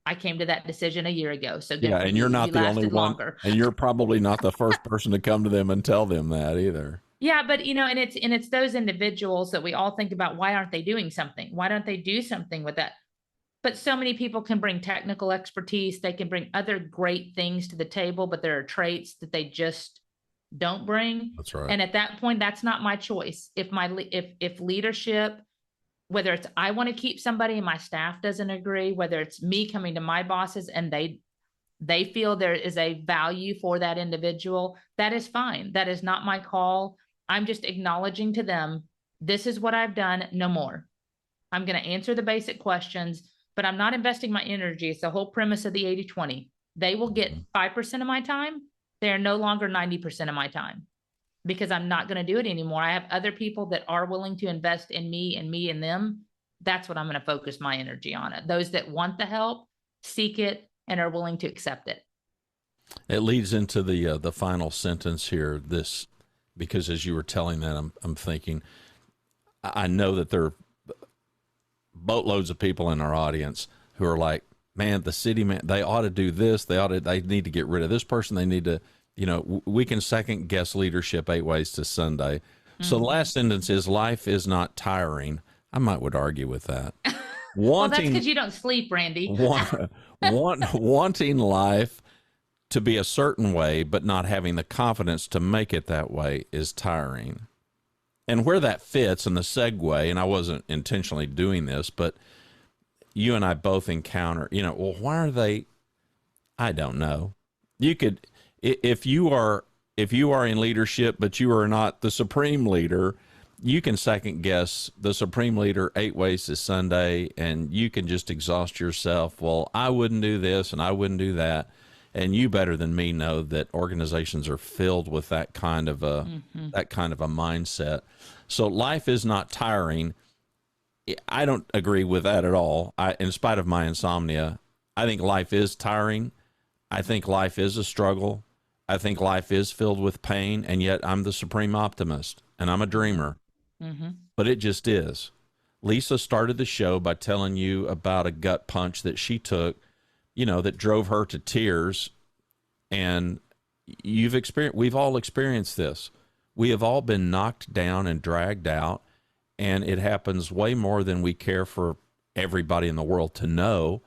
I came to that decision a year ago. So yeah, and you're not the only one, longer. And you're probably not the first person to come to them and tell them that either. Yeah, but and it's those individuals that we all think about, why aren't they doing something? Why don't they do something with that? But so many people can bring technical expertise. They can bring other great things to the table, but there are traits that they just don't bring. That's right. And at that point, that's not my choice. If leadership, whether it's I want to keep somebody and my staff doesn't agree, whether it's me coming to my bosses and they feel there is a value for that individual, that is fine. That is not my call. I'm just acknowledging to them, this is what I've done, no more. I'm going to answer the basic questions, but I'm not investing my energy. It's the whole premise of the 80-20. They will get 5% of my time. They're no longer 90% of my time, because I'm not going to do it anymore. I have other people that are willing to invest in me and them. That's what I'm going to focus my energy on. Those that want the help, seek it, and are willing to accept it. It leads into the final sentence here, because as you were telling that, I'm thinking, I know that there are boatloads of people in our audience who are like, man, the city, man, they ought to do this. They need to get rid of this person. They need to, we can second guess leadership 8 ways to Sunday. Mm-hmm. So the last sentence is, life is not tiring. I would argue with that. Well, that's because you don't sleep, Randy. Wanting life to be a certain way, but not having the confidence to make it that way is tiring. And where that fits in the segue, and I wasn't intentionally doing this, but you and I both encounter, well, why are they? I don't know. You could, if you are in leadership, but you are not the supreme leader, you can second guess the supreme leader 8 ways to Sunday, and you can just exhaust yourself. Well, I wouldn't do this and I wouldn't do that. And you better than me know that organizations are filled with that kind of a mindset. So life is not tiring. I don't agree with that at all. In spite of my insomnia, I think life is tiring. I think life is a struggle. I think life is filled with pain, and yet I'm the supreme optimist, and I'm a dreamer. Mm-hmm. But it just is. Lisa started the show by telling you about a gut punch that she took, that drove her to tears. And we've all experienced this. We have all been knocked down and dragged out, and it happens way more than we care for everybody in the world to know.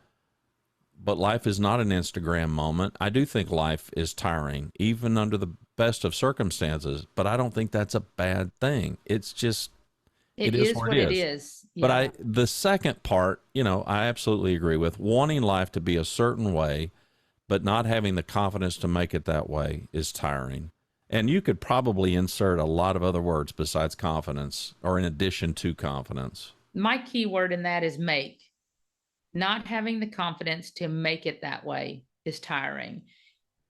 But life is not an Instagram moment. I do think life is tiring, even under the best of circumstances, but I don't think that's a bad thing. It's just, it is what it is. Yeah. But the second part, I absolutely agree with. Wanting life to be a certain way, but not having the confidence to make it that way is tiring. And you could probably insert a lot of other words besides confidence, or in addition to confidence. My key word in that is make. Not having the confidence to make it that way is tiring.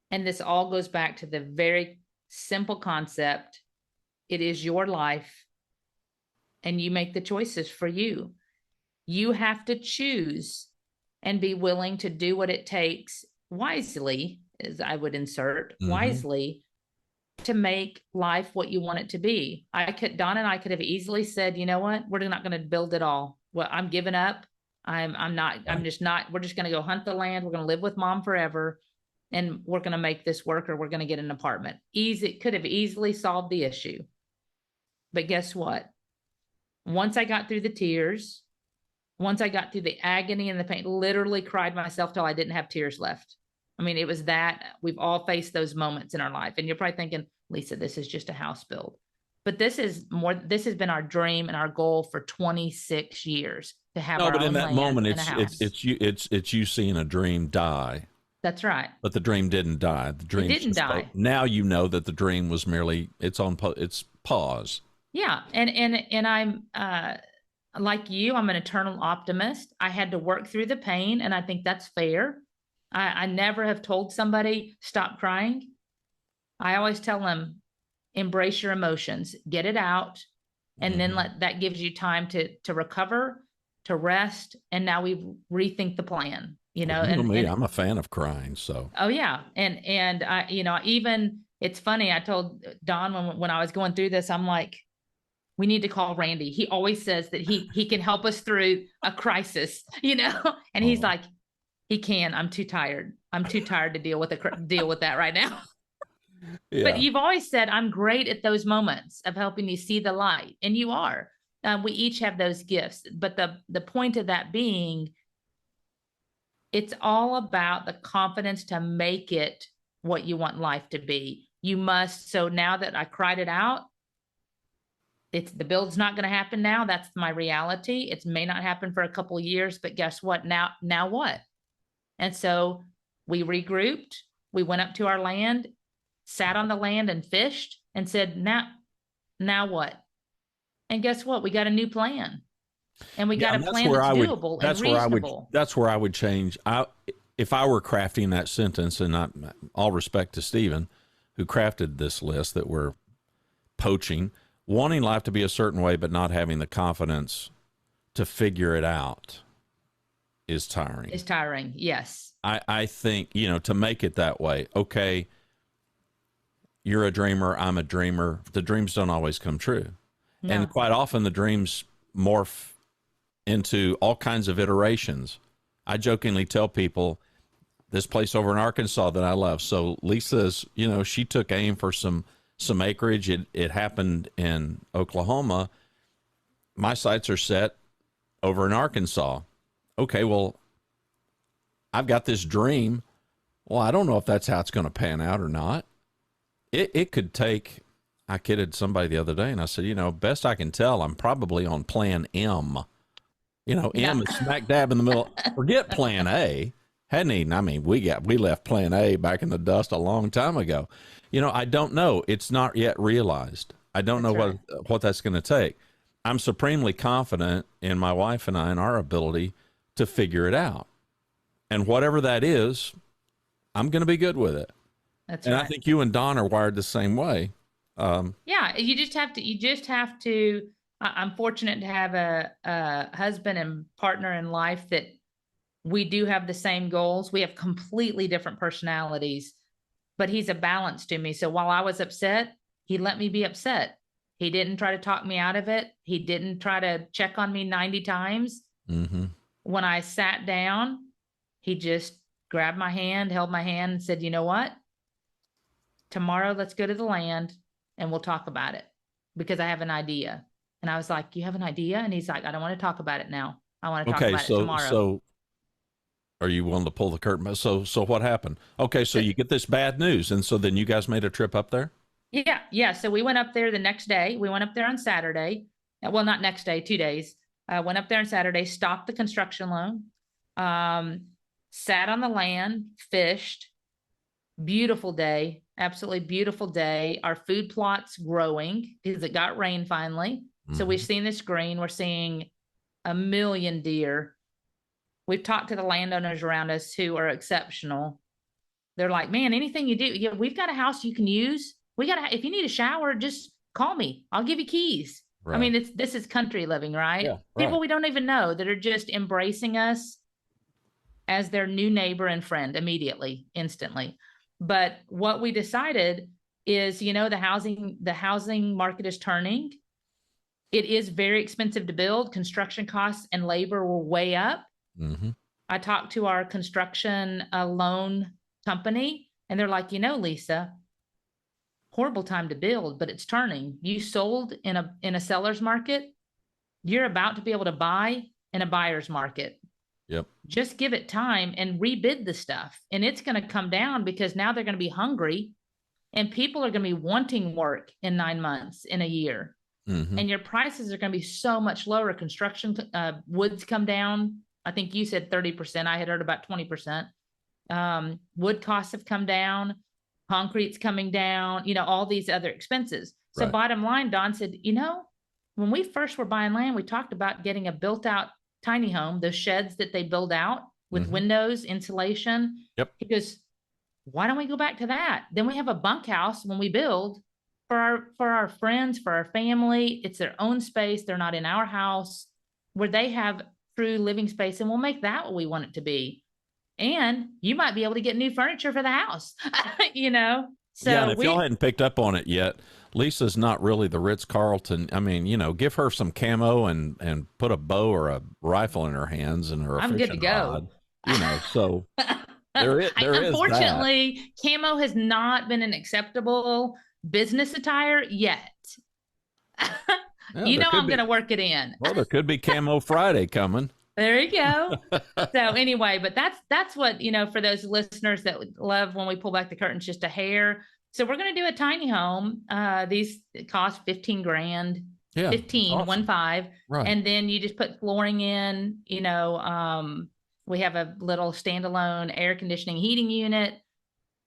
And this all goes back to the very simple concept. It is your life, and you make the choices for you. You have to choose and be willing to do what it takes wisely, as I would insert, wisely, to make life what you want it to be. Don and I could have easily said, you know what, we're not going to build it all. Well, I'm giving up. I'm just not, we're just going to go hunt the land. We're going to live with mom forever, and we're going to make this work, or we're going to get an apartment. Could have easily solved the issue. But guess what? Once I got through the tears, once I got through the agony and the pain, literally cried myself till I didn't have tears left. I mean, it was that. We've all faced those moments in our life. And you're probably thinking, Lisa, this is just a house build. But this is more, this has been our dream and our goal for 26 years to have No, our but in own that land moment, and a house. it's you seeing a dream die, That's right. but the dream didn't die. The It dream's didn't just die. now you know that the dream was merely it's pause. Yeah. And I'm like you, I'm an eternal optimist. I had to work through the pain, and I think that's fair. I never have told somebody stop crying. I always tell them embrace your emotions, get it out, and then Mhm. that gives you time to recover, to rest, and now we rethink the plan. You Well, know, you know me, and I'm a fan of crying, so oh yeah, and I, you know, even it's funny. I told Don when I was going through this, I'm like, we need to call Randy. He always says that he can help us through a crisis, you know, and he's oh, like, he can. I'm too tired. I'm too tired to deal with that right now. But yeah. you've always said I'm great at those moments of helping you see the light, and you are. We each have those gifts, but the point of that being, it's all about the confidence to make it what you want life to be. You must. So now that I cried it out, it's the build's not going to happen now. That's my reality. It may not happen for a couple of years, but guess what? Now what? And so we regrouped. We went up to our land, sat on the land and fished, and said, now what? And guess what? We got a new plan. And we Yeah, got a and plan that's doable and reasonable. that's where I would change. I if I were crafting that sentence, and not all respect to Stephen, who crafted this list that we're poaching, wanting life to be a certain way, but not having the confidence to figure it out is tiring. It's tiring. Yes. I think, to make it that way, okay, you're a dreamer, I'm a dreamer. The dreams don't always come true. No. And quite often the dreams morph into all kinds of iterations. I jokingly tell people this place over in Arkansas that I love. So Lisa's, she took aim for some acreage. It happened in Oklahoma. My sights are set over in Arkansas. Okay, well, I've got this dream. Well, I don't know if that's how it's going to pan out or not. It could take, I kidded somebody the other day and I said, best I can tell, I'm probably on plan M. M is smack dab in the middle. Forget plan A. Hadn't even, I mean, we left plan A back in the dust a long time ago. I don't know. It's not yet realized. I don't know right. what that's going to take. I'm supremely confident in my wife and I and our ability to figure it out. And whatever that is, I'm going to be good with it. That's and right. I think you and Don are wired the same way. Yeah, you just have to, I'm fortunate to have a husband and partner in life that we do have the same goals. We have completely different personalities, but he's a balance to me. So while I was upset, he let me be upset. He didn't try to talk me out of it. He didn't try to check on me 90 times. Mm-hmm. When I sat down, he just grabbed my hand, held my hand, and said, you know what? Tomorrow, let's go to the land and we'll talk about it because I have an idea. And I was like, you have an idea? And he's like, I don't want to talk about it now. I want to talk about it tomorrow. So are you willing to pull the curtain? So what happened? Okay, so you get this bad news. And so then you guys made a trip up there? Yeah. So we went up there the next day. We went up there on Saturday. Well, not next day, 2 days. Went up there on Saturday, stopped the construction loan, sat on the land, fished. Beautiful day. Absolutely beautiful day. Our food plot's growing because it got rain finally. Mm-hmm. So we've seen this green. We're seeing 1 million deer. We've talked to the landowners around us who are exceptional. They're like, man, anything you do, yeah, we've got a house you can use. If you need a shower, just call me. I'll give you keys. Right. I mean, this is country living, right? Yeah, people we don't even know that are just embracing us as their new neighbor and friend immediately, instantly. But what we decided is, the housing market is turning. It is very expensive to build. Construction costs and labor were way up. Mm-hmm. I talked to our construction loan company, and they're like, Lisa, horrible time to build, but it's turning. You sold in a seller's market. You're about to be able to buy in a buyer's market. Yep. Just give it time and rebid the stuff. And it's going to come down because now they're going to be hungry and people are going to be wanting work in 9 months, in a year. Mm-hmm. And your prices are going to be so much lower. Construction, woods come down. I think you said 30%. I had heard about 20%. Wood costs have come down. Concrete's coming down, all these other expenses. So Right. bottom line, Don said, when we first were buying land, we talked about getting a built out tiny home, those sheds that they build out with windows, insulation. Yep. He goes, why don't we go back to that? Then we have a bunkhouse when we build for our friends, for our family. It's their own space. They're not in our house, where they have true living space, and we'll make that what we want it to be. And you might be able to get new furniture for the house, So yeah, and if y'all hadn't picked up on it yet, Lisa's not really the Ritz-Carlton. I mean, give her some camo and put a bow or a rifle in her hands and her I'm good to go. rod, so there is unfortunately, camo has not been an acceptable business attire yet. Yeah, I'm going to work it in. Well, there could be Camo Friday coming. There you go. So anyway, but that's what, for those listeners that love when we pull back the curtains just a hair. So we're going to do a tiny home. These cost $15,000. Yeah. 15, awesome. 15. Right. And then you just put flooring in, we have a little standalone air conditioning heating unit.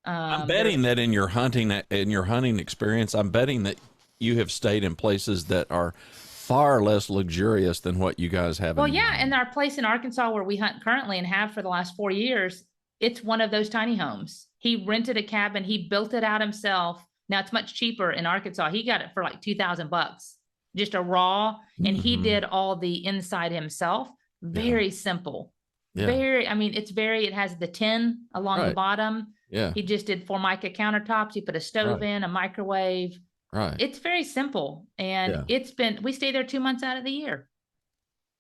I'm betting that in your hunting experience, I'm betting that you have stayed in places that are far less luxurious than what you guys have. Well, yeah. And our place in Arkansas where we hunt currently and have for the last 4 years, it's one of those tiny homes. He rented a cabin. He built it out himself. Now it's much cheaper in Arkansas. He got it for like $2,000, just a raw. And he did all the inside himself. Very simple. Yeah. It has the tin along the bottom. Yeah. He just did Formica countertops. He put a stove in, a microwave. Right. It's very simple. And we stay there 2 months out of the year.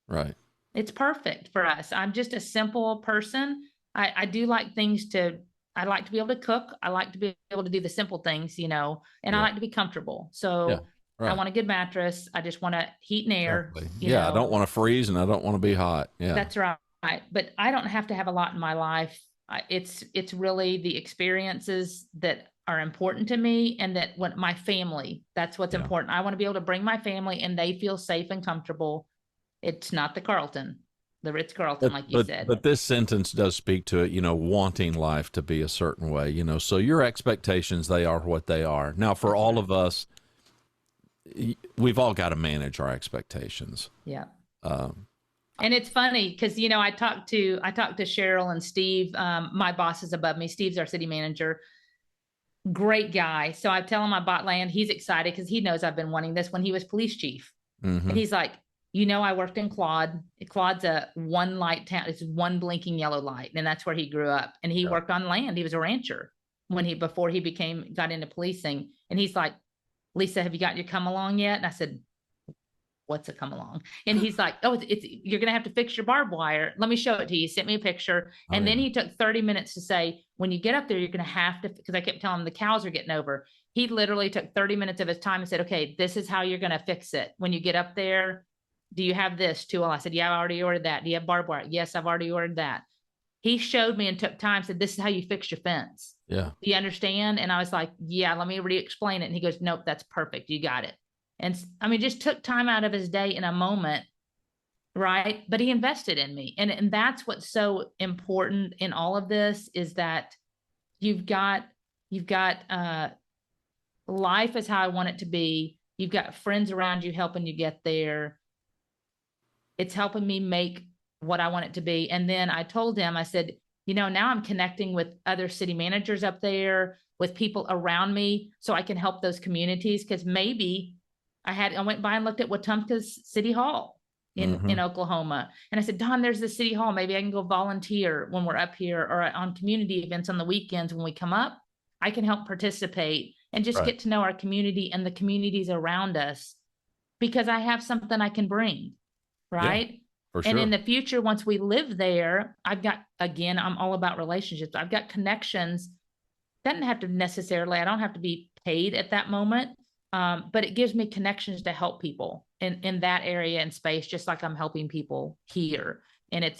Right. It's perfect for us. I'm just a simple person. I do like I like to be able to cook. I like to be able to do the simple things, and I like to be comfortable. So I want a good mattress. I just want to heat and air. Exactly. I don't want to freeze and I don't want to be hot. Yeah. That's right. But I don't have to have a lot in my life. It's really the experiences that are important to me, and that my family, that's what's important. I want to be able to bring my family and they feel safe and comfortable. It's not the Ritz-Carlton, like you said. But this sentence does speak to it, wanting life to be a certain way, so your expectations, they are what they are. Now, for all of us, we've all got to manage our expectations. Yeah. And it's funny because, I talked to Cheryl and Steve, my bosses above me. Steve's our city manager. Great guy. So I tell him I bought land. He's excited because he knows I've been wanting this when he was police chief. And he's like, I worked in Claude. Claude's a one light town. It's one blinking yellow light. And that's where he grew up. And he worked on land. He was a rancher before he got into policing. And he's like, Lisa, have you got your come along yet? And I said, what's a come along? And he's like, oh, you're going to have to fix your barbed wire. Let me show it to you. He sent me a picture. And then he took 30 minutes to say, when you get up there, you're going to have to, because I kept telling him the cows are getting over. He literally took 30 minutes of his time and said, okay, this is how you're going to fix it. When you get up there, do you have this tool? I said, yeah, I already ordered that. Do you have barbed wire? Yes, I've already ordered that. He showed me and took time, said, this is how you fix your fence. Yeah. Do you understand? And I was like, yeah, let me re-explain it. And he goes, nope, that's perfect. You got it. And just took time out of his day in a moment, right? But he invested in me. And that's what's so important in all of this, is that you've got life is how I want it to be. You've got friends around you helping you get there. It's helping me make what I want it to be. And then I told him, I said, now I'm connecting with other city managers up there, with people around me, so I can help those communities. Because maybe I went by and looked at Wetumpka's City Hall in Oklahoma. And I said, Don, there's the City Hall. Maybe I can go volunteer when we're up here, or on community events on the weekends when we come up. I can help participate and just get to know our community and the communities around us, because I have something I can bring. Right. Yeah, for sure. And in the future, once we live there, I'm all about relationships. I've got connections. I don't have to be paid at that moment. But it gives me connections to help people in that area and space, just like I'm helping people here. And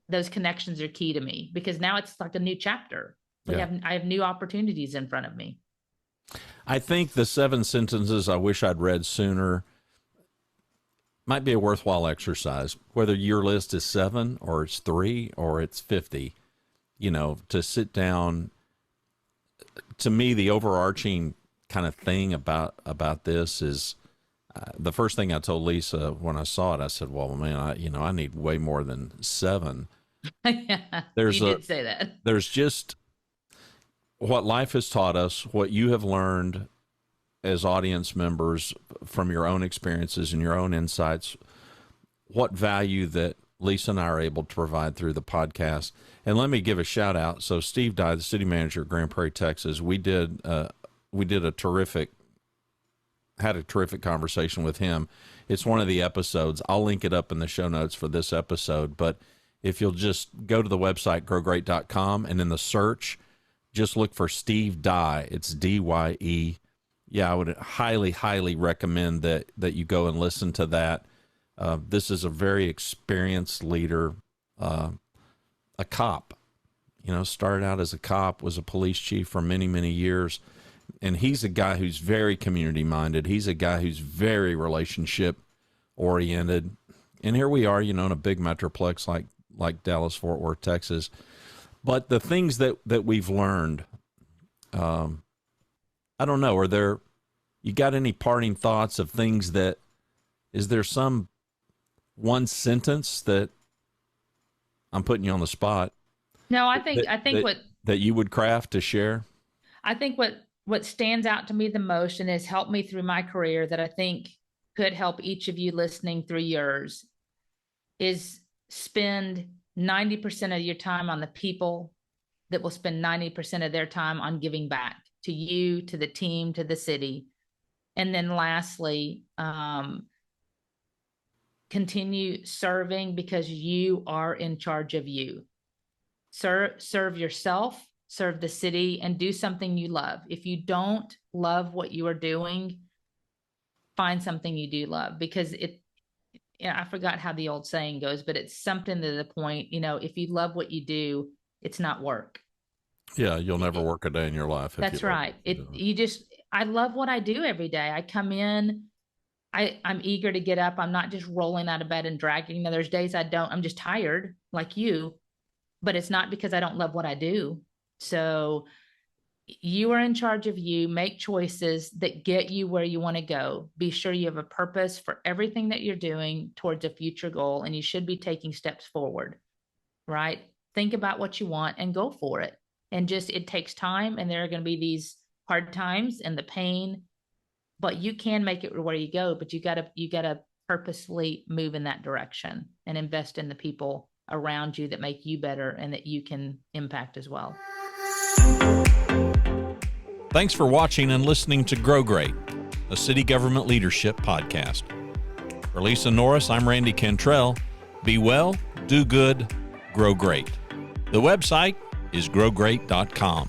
those connections are key to me, because now it's like a new chapter. I have new opportunities in front of me. I think the 7 sentences I wish I'd read sooner might be a worthwhile exercise, whether your list is 7 or it's 3 or it's 50, to sit down. To me, the overarching kind of thing about this is the first thing I told Lisa when I saw it. I said, well, man, I need way more than 7. Yeah, you did say that. There's just what life has taught us, what you have learned as audience members from your own experiences and your own insights, what value that Lisa and I are able to provide through the podcast. And let me give a shout out. So Steve Dye, the city manager of Grand Prairie, Texas, we had a terrific conversation with him. It's one of the episodes. I'll link it up in the show notes for this episode. But if you'll just go to the website, growgreat.com, and in the search, just look for Steve Dye. It's D-Y-E. Yeah, I would highly, highly recommend that you go and listen to that. This is a very experienced leader, a cop. Started out as a cop, was a police chief for many, many years. And he's a guy who's very community-minded. He's a guy who's very relationship-oriented. And here we are, in a big metroplex like Dallas-Fort Worth, Texas. But the things that we've learned, I don't know, you got any parting thoughts of things is there some one sentence that I'm putting you on the spot? No, I think that you would craft to share? I think what stands out to me the most and has helped me through my career that I think could help each of you listening through yours is spend 90% of your time on the people that will spend 90% of their time on giving back to you, to the team, to the city. And then lastly, continue serving because you are in charge of you. Serve yourself, serve the city, and do something you love. If you don't love what you are doing, find something you do love, because I forgot how the old saying goes, but it's something to the point, if you love what you do, it's not work. Yeah, you'll never work a day in your life. That's right. I love what I do every day. I come in, I'm eager to get up. I'm not just rolling out of bed and dragging. Now, there's days I'm just tired like you, but it's not because I don't love what I do. So you are in charge of you. Make choices that get you where you want to go. Be sure you have a purpose for everything that you're doing towards a future goal, and you should be taking steps forward, right? Think about what you want and go for it. And it takes time, and there are going to be these hard times and the pain, but you can make it where you go. But you gotta purposely move in that direction and invest in the people around you that make you better and that you can impact as well. Thanks for watching and listening to Grow Great, a city government leadership podcast. For Lisa Norris, I'm Randy Cantrell. Be well, do good, grow great. The website is growgreat.com.